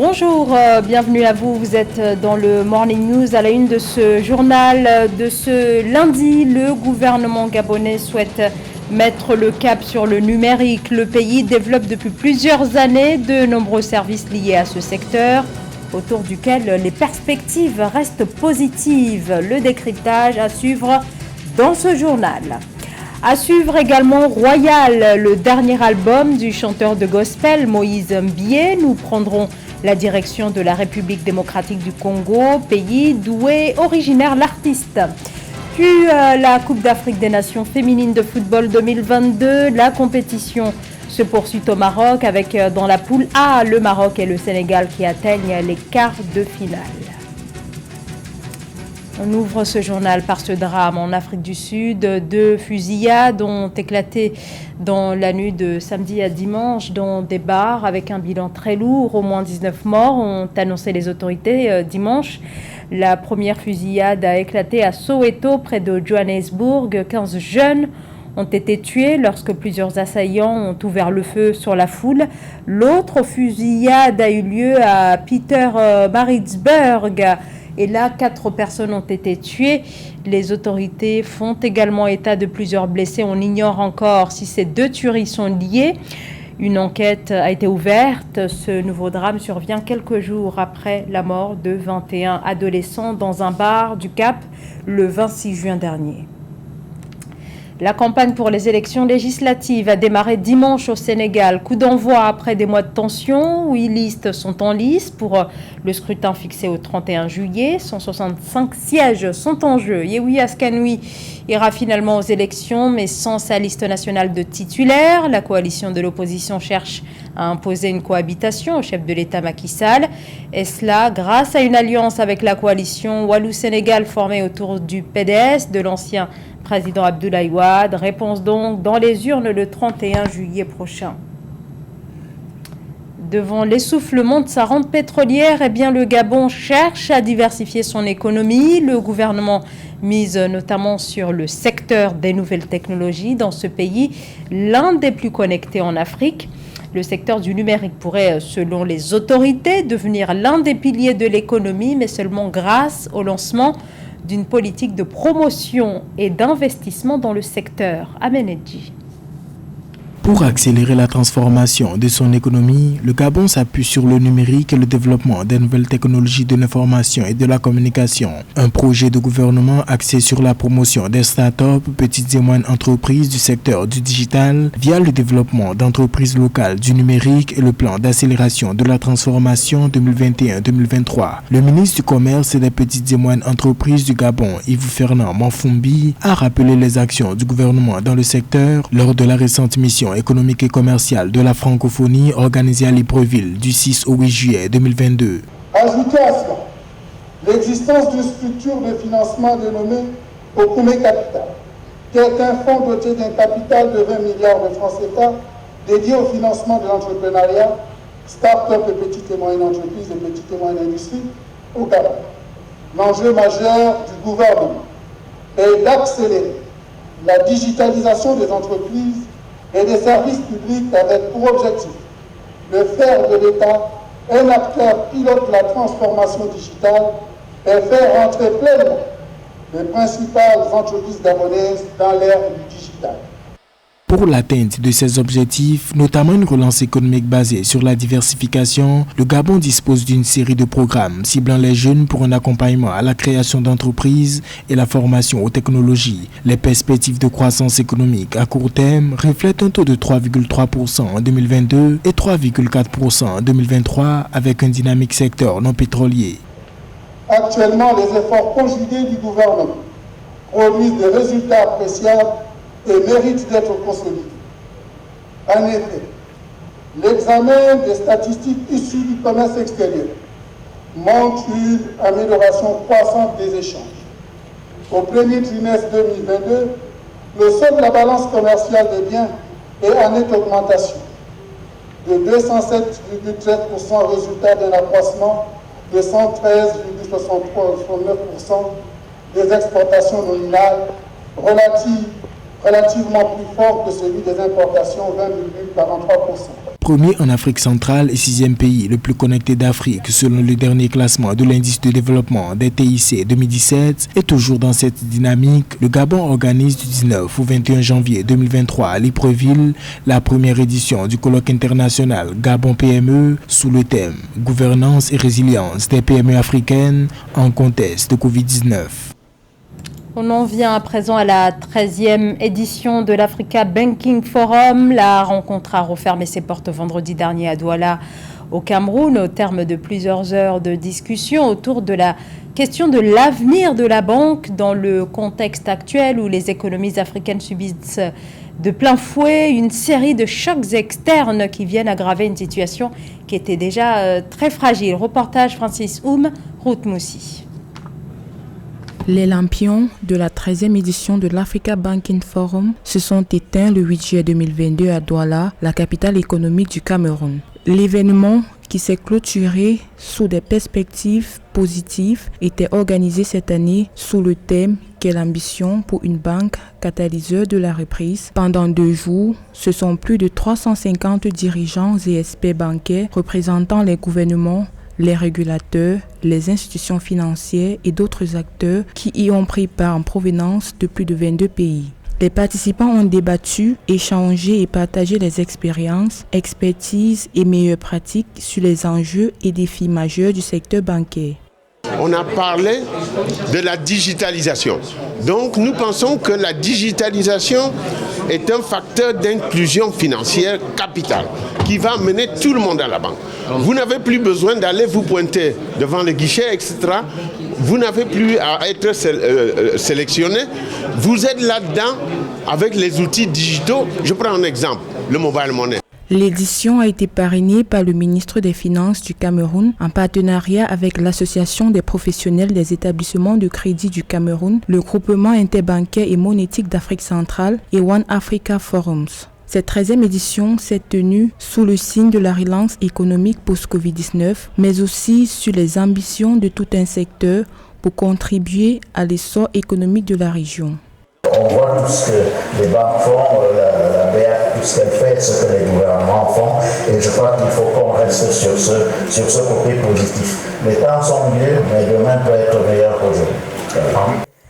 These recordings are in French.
Bonjour, bienvenue à vous. Vous êtes dans le Morning News à la une de ce journal de ce lundi. Le gouvernement gabonais souhaite mettre le cap sur le numérique. Le pays développe depuis plusieurs années de nombreux services liés à ce secteur, autour duquel les perspectives restent positives. Le décryptage à suivre dans ce journal. À suivre également Royal, le dernier album du chanteur de gospel Moïse Mbié. Nous prendrons la direction de la République démocratique du Congo, pays d'où est originaire l'artiste. Puis la Coupe d'Afrique des Nations féminines de football 2022, la compétition se poursuit au Maroc avec dans la poule A le Maroc et le Sénégal qui atteignent les quarts de finale. On ouvre ce journal par ce drame en Afrique du Sud. 2 fusillades ont éclaté dans la nuit de samedi à dimanche dans des bars avec un bilan très lourd. Au moins 19 morts ont annoncé les autorités dimanche. La première fusillade a éclaté à Soweto, près de Johannesburg. 15 jeunes ont été tués lorsque plusieurs assaillants ont ouvert le feu sur la foule. L'autre fusillade a eu lieu à Pietermaritzburg. Et là, 4 personnes ont été tuées. Les autorités font également état de plusieurs blessés. On ignore encore si ces 2 tueries sont liées. Une enquête a été ouverte. Ce nouveau drame survient quelques jours après la mort de 21 adolescents dans un bar du Cap le 26 juin dernier. La campagne pour les élections législatives a démarré dimanche au Sénégal. Coup d'envoi après des mois de tension. 8 listes sont en lice pour le scrutin fixé au 31 juillet. 165 sièges sont en jeu. Yehui Askanui ira finalement aux élections, mais sans sa liste nationale de titulaires. La coalition de l'opposition cherche à imposer une cohabitation au chef de l'État Macky Sall. Et cela grâce à une alliance avec la coalition Wallou-Sénégal formée autour du PDS de l'ancien président Abdoulaye Wade. Réponse donc dans les urnes le 31 juillet prochain. Devant l'essoufflement de sa rente pétrolière, le Gabon cherche à diversifier son économie. Le gouvernement mise notamment sur le secteur des nouvelles technologies dans ce pays, l'un des plus connectés en Afrique. Le secteur du numérique pourrait, selon les autorités, devenir l'un des piliers de l'économie, mais seulement grâce au lancement d'une politique de promotion et d'investissement dans le secteur. Amenedji. Pour accélérer la transformation de son économie, le Gabon s'appuie sur le numérique et le développement des nouvelles technologies de l'information et de la communication. Un projet de gouvernement axé sur la promotion des start-up, petites et moyennes entreprises du secteur du digital via le développement d'entreprises locales du numérique et le plan d'accélération de la transformation 2021-2023. Le ministre du Commerce et des petites et moyennes entreprises du Gabon, Yves-Fernand Manfumbi, a rappelé les actions du gouvernement dans le secteur lors de la récente mission économique et commerciale de la francophonie organisée à Libreville du 6 au 8 juillet 2022. Ajoutez à cela l'existence d'une structure de financement dénommée Okume Capital, qui est un fonds doté d'un capital de 20 milliards de francs CFA dédié au financement de l'entrepreneuriat, start-up et petites et moyennes entreprises et petites et moyennes industries au Gabon. L'enjeu majeur du gouvernement est d'accélérer la digitalisation des entreprises et des services publics avec pour objectif de faire de l'État un acteur pilote de la transformation digitale et faire entrer pleinement les principales entreprises gabonaises dans l'ère du digital. Pour l'atteinte de ces objectifs, notamment une relance économique basée sur la diversification, le Gabon dispose d'une série de programmes ciblant les jeunes pour un accompagnement à la création d'entreprises et la formation aux technologies. Les perspectives de croissance économique à court terme reflètent un taux de 3,3% en 2022 et 3,4% en 2023 avec un dynamique secteur non pétrolier. Actuellement, les efforts conjugués du gouvernement produisent des résultats appréciables et mérite d'être consolidé. En effet, l'examen des statistiques issues du commerce extérieur montre une amélioration croissante des échanges. Au premier trimestre 2022, le solde de la balance commerciale des biens est en nette augmentation de 207,13%, résultat d'un accroissement de 113,69% des exportations nominales relativement plus fort que celui des importations, 20,43%. premier en Afrique centrale et 6e pays le plus connecté d'Afrique selon le dernier classement de l'indice de développement des TIC 2017. Et toujours dans cette dynamique, le Gabon organise du 19 au 21 janvier 2023 à Libreville la première édition du colloque international Gabon PME sous le thème « Gouvernance et résilience des PME africaines en contexte de Covid-19 ». On en vient à présent à la 13e édition de l'Africa Banking Forum. La rencontre a refermé ses portes vendredi dernier à Douala, au Cameroun, au terme de plusieurs heures de discussion autour de la question de l'avenir de la banque dans le contexte actuel où les économies africaines subissent de plein fouet une série de chocs externes qui viennent aggraver une situation qui était déjà très fragile. Reportage Francis Oum, Ruth Moussi. Les lampions de la 13e édition de l'Africa Banking Forum se sont éteints le 8 juillet 2022 à Douala, la capitale économique du Cameroun. L'événement, qui s'est clôturé sous des perspectives positives, était organisé cette année sous le thème « Quelle ambition pour une banque catalyseur de la reprise ». Pendant 2 jours, ce sont plus de 350 dirigeants et experts bancaires représentant les gouvernements, les régulateurs, les institutions financières et d'autres acteurs qui y ont pris part en provenance de plus de 22 pays. Les participants ont débattu, échangé et partagé les expériences, expertises et meilleures pratiques sur les enjeux et défis majeurs du secteur bancaire. On a parlé de la digitalisation. Donc nous pensons que la digitalisation est un facteur d'inclusion financière capital qui va amener tout le monde à la banque. Vous n'avez plus besoin d'aller vous pointer devant les guichets, etc. Vous n'avez plus à être sélectionné. Vous êtes là-dedans avec les outils digitaux. Je prends un exemple, le mobile money. L'édition a été parrainée par le ministre des Finances du Cameroun en partenariat avec l'Association des professionnels des établissements de crédit du Cameroun, le groupement interbancaire et monétique d'Afrique centrale et One Africa Forums. Cette 13e édition s'est tenue sous le signe de la relance économique post-Covid-19, mais aussi sur les ambitions de tout un secteur pour contribuer à l'essor économique de la région. On voit tout ce que les banques font, la BEAC, tout ce qu'elle fait, ce que les gouvernements font, et je crois qu'il faut qu'on reste sur ce côté positif. Les temps sont mieux, mais demain peut être meilleur qu'aujourd'hui.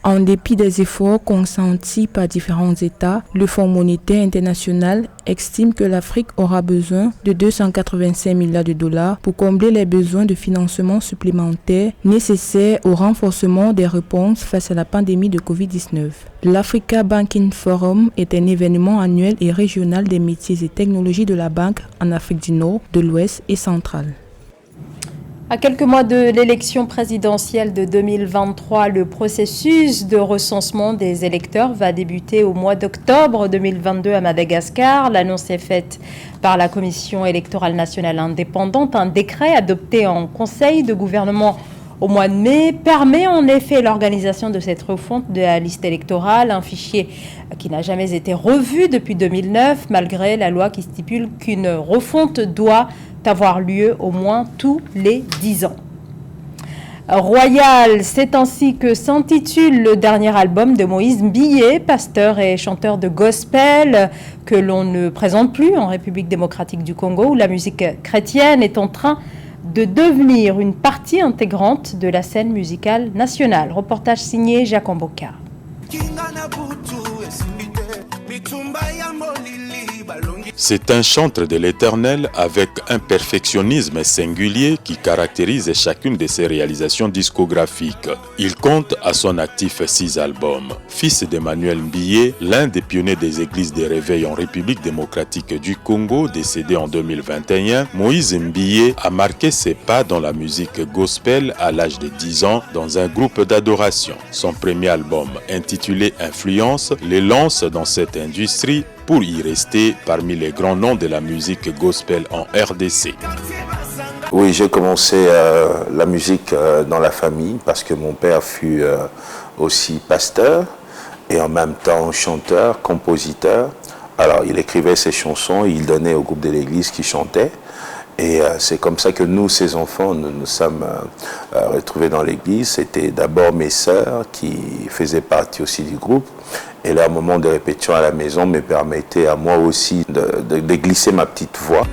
En dépit des efforts consentis par différents États, le Fonds monétaire international estime que l'Afrique aura besoin de 285 milliards de dollars pour combler les besoins de financement supplémentaires nécessaires au renforcement des réponses face à la pandémie de Covid-19. L'Africa Banking Forum est un événement annuel et régional des métiers et technologies de la banque en Afrique du Nord, de l'Ouest et centrale. À quelques mois de l'élection présidentielle de 2023, le processus de recensement des électeurs va débuter au mois d'octobre 2022 à Madagascar. L'annonce est faite par la Commission électorale nationale indépendante. Un décret adopté en Conseil de gouvernement au mois de mai permet en effet l'organisation de cette refonte de la liste électorale, un fichier qui n'a jamais été revu depuis 2009, malgré la loi qui stipule qu'une refonte doit avoir lieu au moins tous les 10 ans. Royal, c'est ainsi que s'intitule le dernier album de Moïse Mbilé, pasteur et chanteur de gospel que l'on ne présente plus en République démocratique du Congo, où la musique chrétienne est en train de devenir une partie intégrante de la scène musicale nationale. Reportage signé Jacques Amboka. C'est un chantre de l'Éternel avec un perfectionnisme singulier qui caractérise chacune de ses réalisations discographiques. Il compte à son actif 6 albums. Fils d'Emmanuel Mbilé, l'un des pionniers des églises de réveil en République démocratique du Congo, décédé en 2021, Moïse Mbilé a marqué ses pas dans la musique gospel à l'âge de 10 ans dans un groupe d'adoration. Son premier album, intitulé Influence, le lance dans cette industrie pour y rester parmi les grands noms de la musique gospel en RDC. Oui, j'ai commencé la musique dans la famille parce que mon père fut aussi pasteur et en même temps chanteur, compositeur. Alors il écrivait ses chansons, il donnait au groupe de l'église qui chantait. Et c'est comme ça que nous, ces enfants, nous sommes retrouvés dans l'église. C'était d'abord mes sœurs qui faisaient partie aussi du groupe. Et là, au moment de répétition à la maison, me permettait à moi aussi de glisser ma petite voix.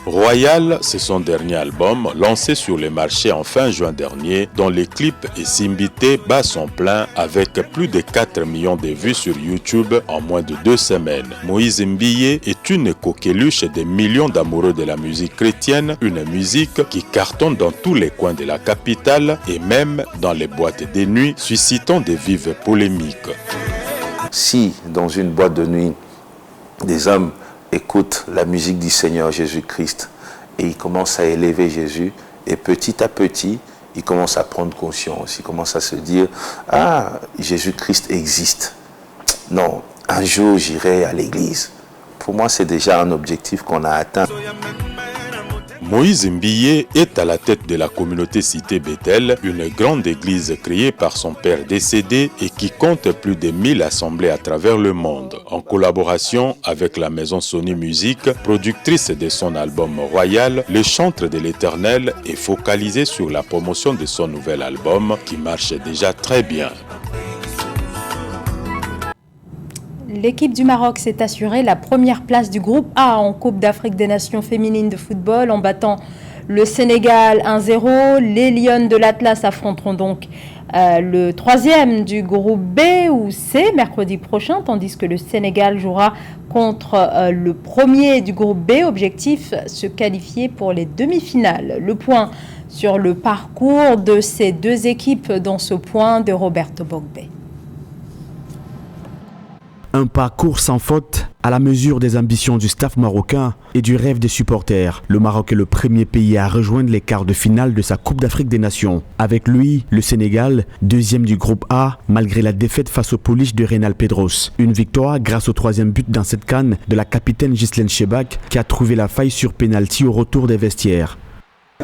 Royal, c'est son dernier album lancé sur les marchés en fin juin dernier, dont les clips et Simbité bat son plein avec plus de 4 millions de vues sur YouTube en moins de 2 semaines. Moïse Mbiye est une coqueluche des millions d'amoureux de la musique chrétienne, une musique qui cartonne dans tous les coins de la capitale et même dans les boîtes de nuit, suscitant de vives polémiques. Si dans une boîte de nuit, des hommes écoutent la musique du Seigneur Jésus-Christ et ils commencent à élever Jésus, et petit à petit, ils commencent à prendre conscience, ils commencent à se dire « Ah, Jésus-Christ existe. Non, un jour j'irai à l'église. » Pour moi, c'est déjà un objectif qu'on a atteint. Moïse Mbiye est à la tête de la communauté cité Bethel, une grande église créée par son père décédé et qui compte plus de 1000 assemblées à travers le monde. En collaboration avec la maison Sony Music, productrice de son album Royal, le chantre de l'Éternel est focalisé sur la promotion de son nouvel album qui marche déjà très bien. L'équipe du Maroc s'est assurée la première place du groupe A en Coupe d'Afrique des Nations féminines de football en battant le Sénégal 1-0. Les Lions de l'Atlas affronteront donc le troisième du groupe B ou C mercredi prochain, tandis que le Sénégal jouera contre le premier du groupe B. Objectif, se qualifier pour les demi-finales. Le point sur le parcours de ces deux équipes dans ce point de Roberto Bogbe. Un parcours sans faute à la mesure des ambitions du staff marocain et du rêve des supporters. Le Maroc est le premier pays à rejoindre les quarts de finale de sa Coupe d'Afrique des Nations. Avec lui, le Sénégal, deuxième du groupe A, malgré la défaite face au Polish de Reynal Pedros. Une victoire grâce au troisième but dans cette CAN de la capitaine Ghislaine Chebak qui a trouvé la faille sur pénalty au retour des vestiaires.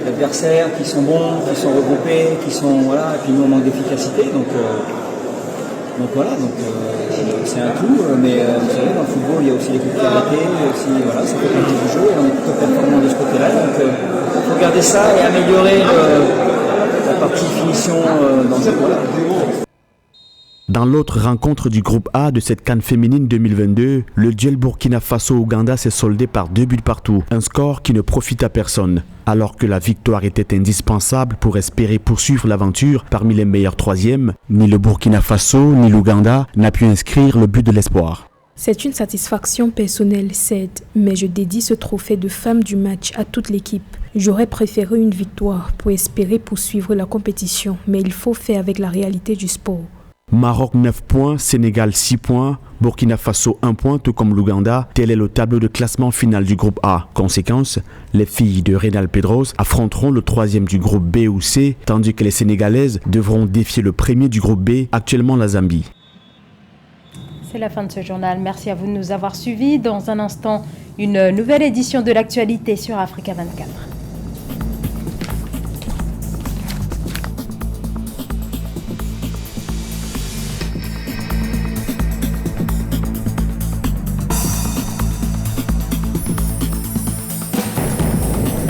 Les adversaires qui sont bons, qui sont regroupés, qui sont voilà, et puis nous on manque d'efficacité, donc voilà, c'est un tout, mais vous savez, dans le football, il y a aussi les coups de pied, aussi, voilà, ça fait partie du jeu, et on est plutôt performant de ce côté-là, donc il faut garder ça et améliorer la partie finition dans le jeu. Voilà. Dans l'autre rencontre du groupe A de cette CAN féminine 2022, le duel Burkina Faso-Ouganda s'est soldé par 2 buts partout, un score qui ne profite à personne. Alors que la victoire était indispensable pour espérer poursuivre l'aventure parmi les meilleurs troisièmes, ni le Burkina Faso ni l'Ouganda n'a pu inscrire le but de l'espoir. C'est une satisfaction personnelle, certes, mais je dédie ce trophée de femme du match à toute l'équipe. J'aurais préféré une victoire pour espérer poursuivre la compétition, mais il faut faire avec la réalité du sport. Maroc 9 points, Sénégal 6 points, Burkina Faso 1 point, tout comme l'Ouganda. Tel est le tableau de classement final du groupe A. Conséquence, les filles de Reynal Pedros affronteront le troisième du groupe B ou C, tandis que les Sénégalaises devront défier le premier du groupe B, actuellement la Zambie. C'est la fin de ce journal. Merci à vous de nous avoir suivis. Dans un instant, une nouvelle édition de l'actualité sur Africa 24.